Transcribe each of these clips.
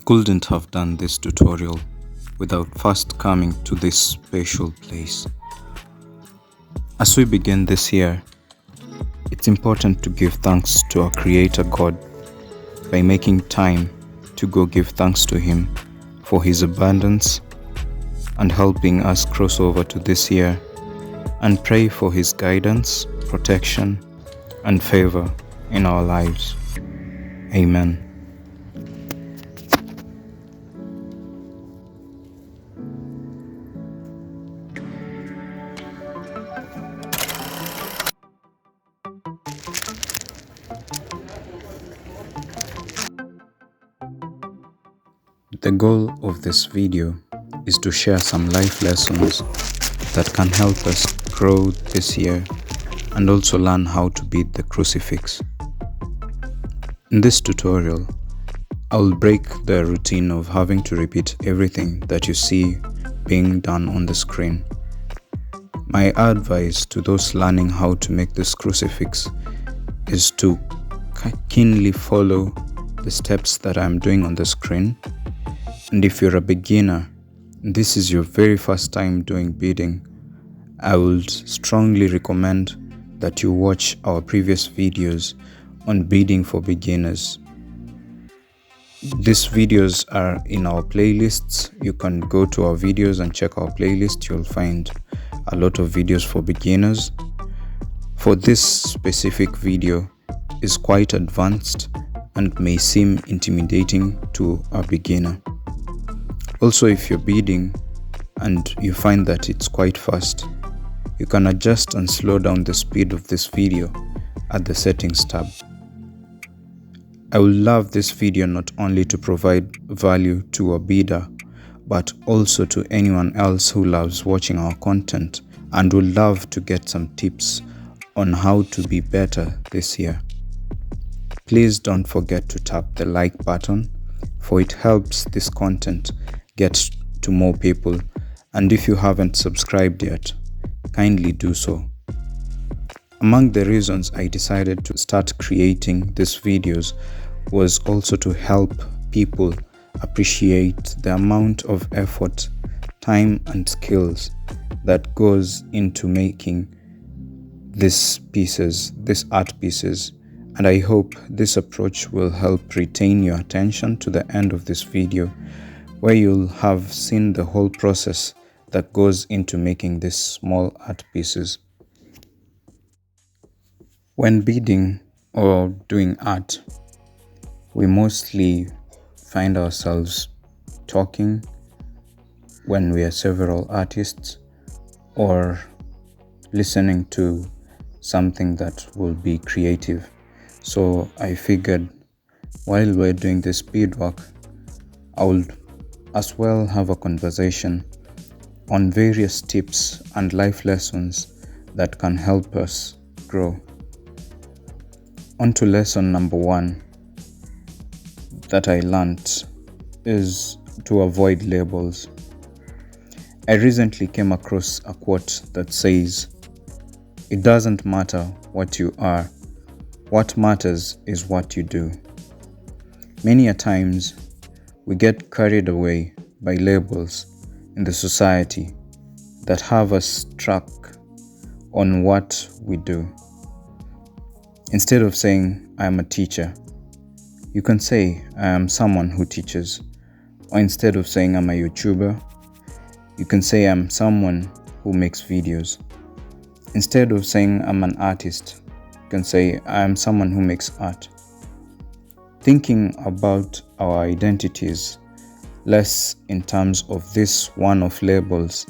couldn't have done this tutorial without first coming to this special place. As we begin this year, it's important to give thanks to our Creator God by making time to go give thanks to Him for His abundance and helping us cross over to this year, and pray for His guidance, protection, and favor in our lives. Amen. The goal of this video is to share some life lessons that can help us grow this year and also learn how to bead the crucifix. In this tutorial, I will break the routine of having to repeat everything that you see being done on the screen. My advice to those learning how to make this crucifix is to keenly follow the steps that I'm doing on the screen. And if you're a beginner, this is your very first time doing beading, I would strongly recommend that you watch our previous videos on beading for beginners. These videos are in our playlists. You can go to our videos and check our playlist. You'll find a lot of videos for beginners. For this specific video is quite advanced and may seem intimidating to a beginner. Also, if you're beading and you find that it's quite fast, you can adjust and slow down the speed of this video at the settings tab. I will love this video not only to provide value to a beader, but also to anyone else who loves watching our content and would love to get some tips on how to be better this year. Please don't forget to tap the like button, for it helps this content get to more people, and if you haven't subscribed yet, kindly do so. Among the reasons I decided to start creating these videos was also to help people appreciate the amount of effort, time and skills that goes into making these art pieces, and I hope this approach will help retain your attention to the end of this video, where you'll have seen the whole process that goes into making these small art pieces. When beading or doing art, we mostly find ourselves talking when we are several artists, or listening to something that will be creative. So I figured while we're doing this beadwork, I would as well have a conversation on various tips and life lessons that can help us grow. On to lesson number 1 that I learned is to avoid labels. I recently came across a quote that says, "It doesn't matter what you are, what matters is what you do." Many a times, we get carried away by labels in the society that have us stuck on what we do. Instead of saying, "I am a teacher," you can say, "I am someone who teaches." Or instead of saying, "I'm a YouTuber," you can say, "I'm someone who makes videos." Instead of saying, "I'm an artist," you can say, "I am someone who makes art." Thinking about our identities less in terms of this one-off labels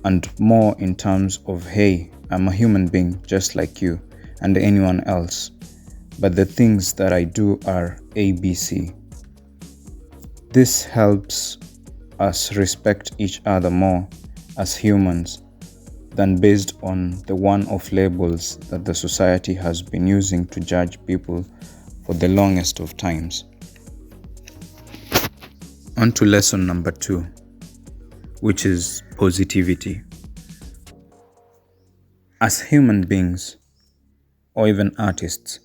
and more in terms of, hey, I'm a human being just like you and anyone else, but the things that I do are ABC. This helps us respect each other more as humans than based on the one-off labels that the society has been using to judge people for the longest of times. On to lesson number 2, which is positivity. As human beings, or even artists,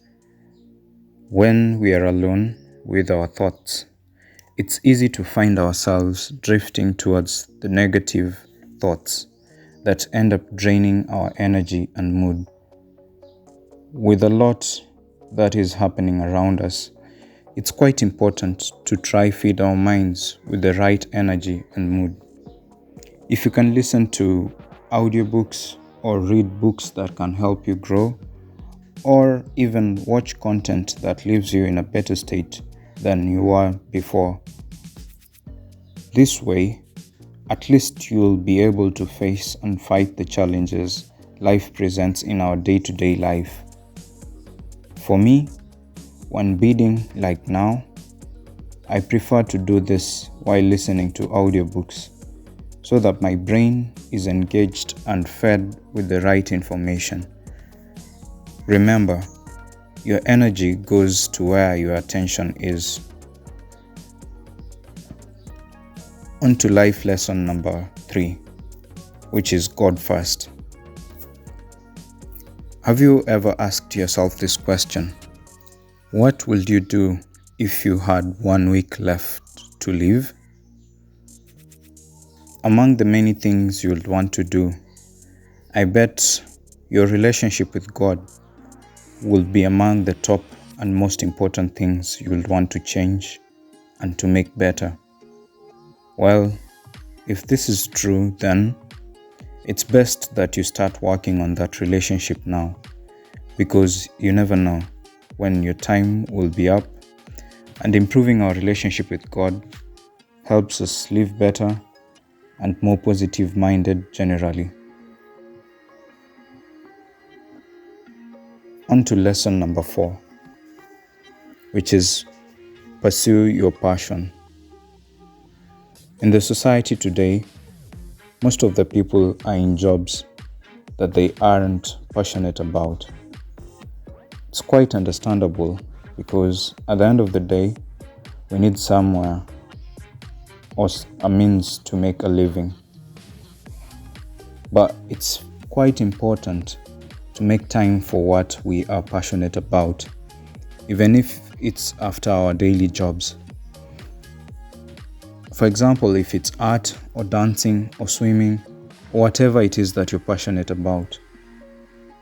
when we are alone with our thoughts, It's easy to find ourselves drifting towards the negative thoughts that end up draining our energy and mood. With a lot that is happening around us, it's quite important to try feed our minds with the right energy and mood. If you can listen to audiobooks or read books that can help you grow, or even watch content that leaves you in a better state than you were before. This way, at least you'll be able to face and fight the challenges life presents in our day-to-day life. For me, when beading like now, I prefer to do this while listening to audiobooks so that my brain is engaged and fed with the right information. Remember, your energy goes to where your attention is. On to life lesson number 3, which is God first. Have you ever asked yourself this question? What would you do if you had 1 week left to live? Among the many things you'll want to do, I bet your relationship with God will be among the top and most important things you'll want to change and to make better. Well, if this is true, then it's best that you start working on that relationship now, because you never know when your time will be up, and improving our relationship with God helps us live better and more positive-minded generally. On to lesson number 4, which is pursue your passion. In the society today, most of the people are in jobs that they aren't passionate about. It's quite understandable because at the end of the day, we need somewhere or a means to make a living. But it's quite important to make time for what we are passionate about, even if it's after our daily jobs. For example, if it's art or dancing or swimming or whatever it is that you're passionate about,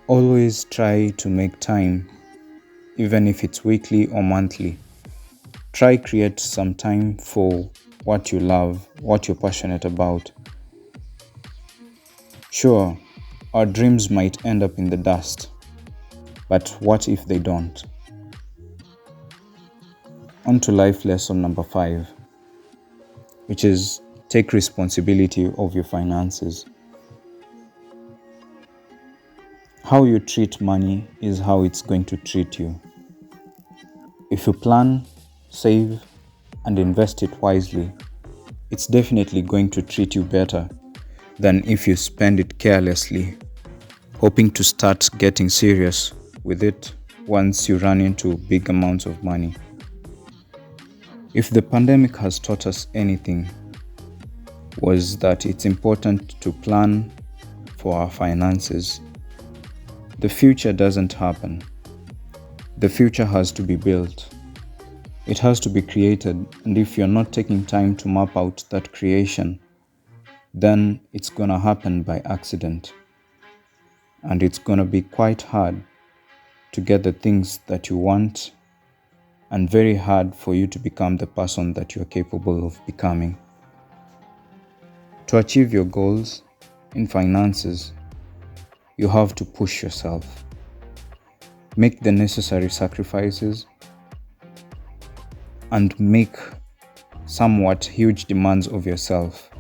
always try to make time, even if it's weekly or monthly. Try create some time for what you love, what you're passionate about. Sure, our dreams might end up in the dust, but what if they don't? On to life lesson number 5, which is take responsibility of your finances. How you treat money is how it's going to treat you. If you plan, save, and invest it wisely, it's definitely going to treat you better than if you spend it carelessly, hoping to start getting serious with it once you run into big amounts of money. If the pandemic has taught us anything, was that it's important to plan for our finances. The future doesn't happen. The future has to be built. It has to be created, and if you're not taking time to map out that creation, then it's gonna happen by accident. And it's gonna be quite hard to get the things that you want, and very hard for you to become the person that you're capable of becoming. To achieve your goals in finances, you have to push yourself. Make the necessary sacrifices and make somewhat huge demands of yourself.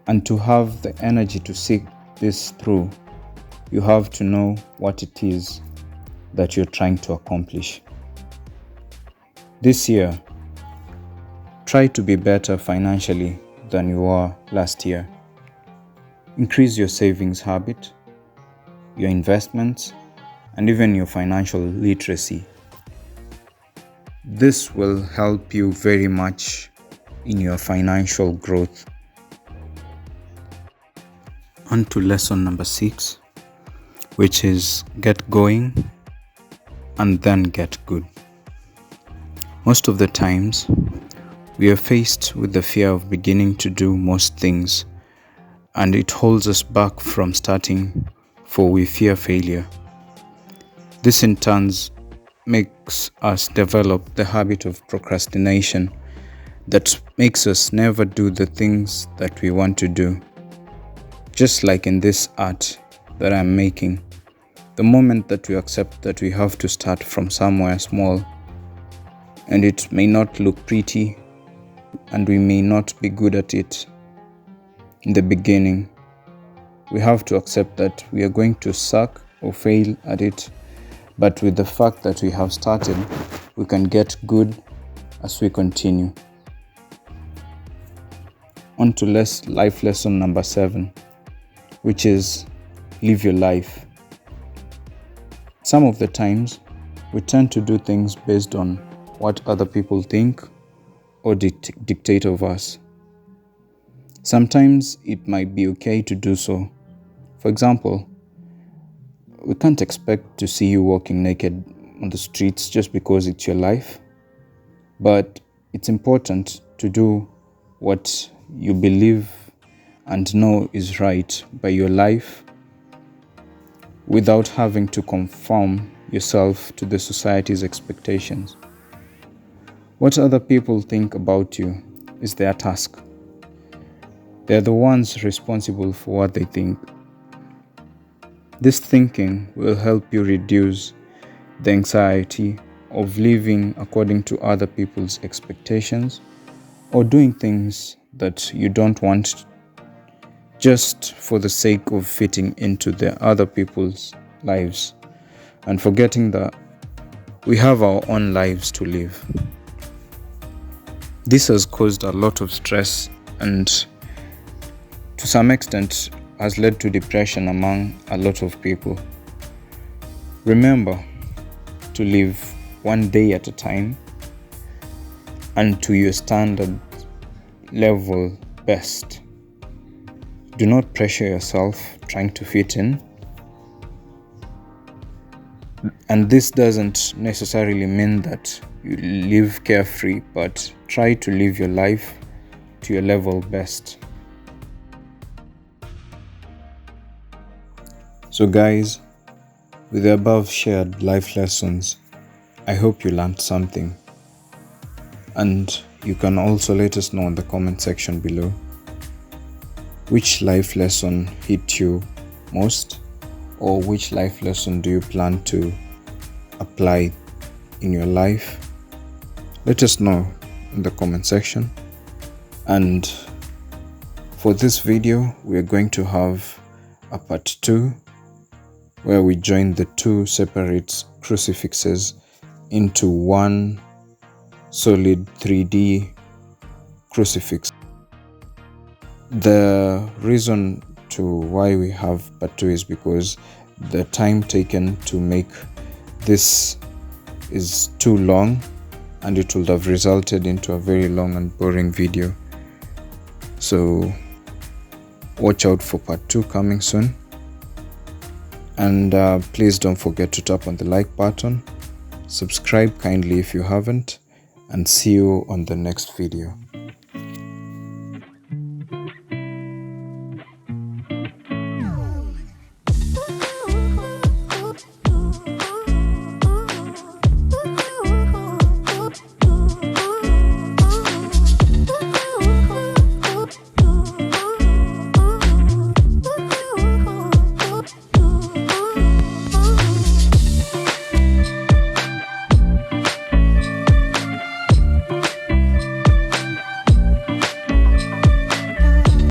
And to have the energy to see this through, you have to know what it is that you're trying to accomplish. This year, try to be better financially than you were last year. Increase your savings habit, your investments, and even your financial literacy. This will help you very much in your financial growth. On to lesson number 6, which is get going and then get good. Most of the times, we are faced with the fear of beginning to do most things, and it holds us back from starting, for we fear failure. This in turn makes us develop the habit of procrastination that makes us never do the things that we want to do. Just like in this art that I'm making, the moment that we accept that we have to start from somewhere small, and it may not look pretty, and we may not be good at it in the beginning, we have to accept that we are going to suck or fail at it, but with the fact that we have started, we can get good as we continue. On to life lesson number 7, which is live your life. Some of the times, we tend to do things based on what other people think or dictate of us. Sometimes it might be okay to do so. For example, we can't expect to see you walking naked on the streets just because it's your life, but it's important to do what you believe and know is right by your life without having to conform yourself to the society's expectations. What other people think about you is their task. They're the ones responsible for what they think. This thinking will help you reduce the anxiety of living according to other people's expectations or doing things that you don't want just for the sake of fitting into the other people's lives and forgetting that we have our own lives to live. This has caused a lot of stress and to some extent has led to depression among a lot of people. Remember to live one day at a time and to your standard level best. Do not pressure yourself trying to fit in. And this doesn't necessarily mean that you live carefree, but try to live your life to your level best. So guys, with the above shared life lessons, I hope you learned something. And you can also let us know in the comment section below which life lesson hit you most, or which life lesson do you plan to apply in your life. Let us know in the comment section. And for this video, we are going to have a part 2 where we join the 2 separate crucifixes into one solid 3D crucifix. The reason to why we have part 2 is because the time taken to make this is too long, and it would have resulted into a very long and boring video. So watch out for part 2 coming soon, and please don't forget to tap on the like button, subscribe kindly if you haven't, and see you on the next video.